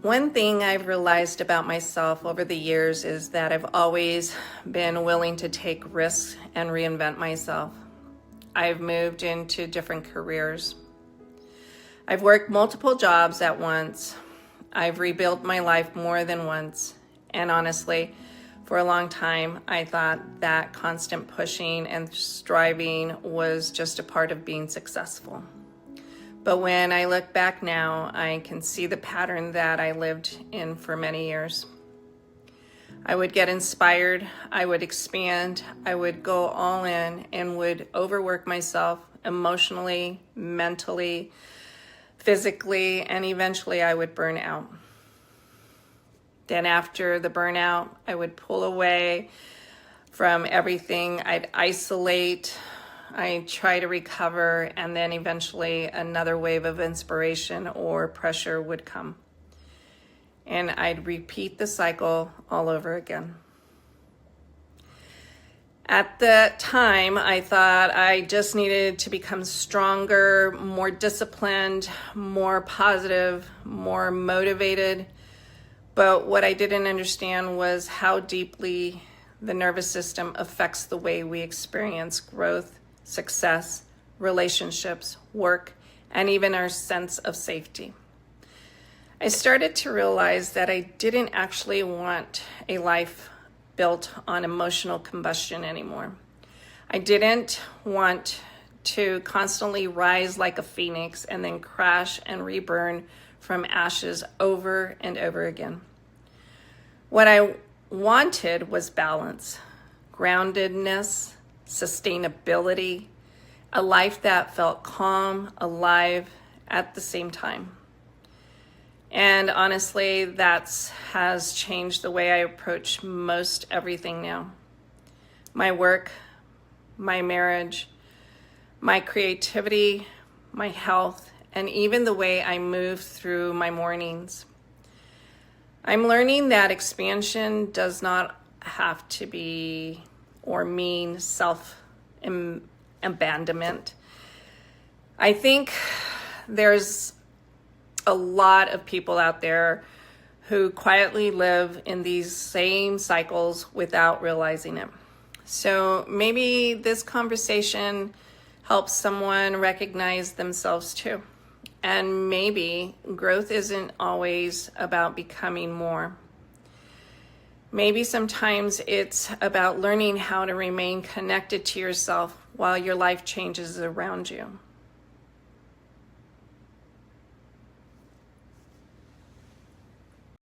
One thing I've realized about myself over the years is that I've always been willing to take risks and reinvent myself. I've moved into different careers. I've worked multiple jobs at once. I've rebuilt my life more than once. And honestly, for a long time, I thought that constant pushing and striving was just a part of being successful. But when I look back now, I can see the pattern that I lived in for many years. I would get inspired, I would expand, I would go all in and would overwork myself emotionally, mentally, physically, and eventually I would burn out. Then after the burnout, I would pull away from everything. I'd isolate, I try to recover, and then eventually another wave of inspiration or pressure would come. And I'd repeat the cycle all over again. At the time, I thought I just needed to become stronger, more disciplined, more positive, more motivated. But what I didn't understand was how deeply the nervous system affects the way we experience growth, success, relationships, work, and even our sense of safety. I started to realize that I didn't actually want a life built on emotional combustion anymore. I didn't want to constantly rise like a phoenix and then crash and reburn from ashes over and over again. What I wanted was balance, groundedness, sustainability, a life that felt calm, alive at the same time. And honestly, that has changed the way I approach most everything now. My work, my marriage, my creativity, my health, and even the way I move through my mornings. I'm learning that expansion does not have to be or mean self-abandonment. I think there's a lot of people out there who quietly live in these same cycles without realizing it. So maybe this conversation helps someone recognize themselves too. And maybe growth isn't always about becoming more. Maybe sometimes it's about learning how to remain connected to yourself while your life changes around you.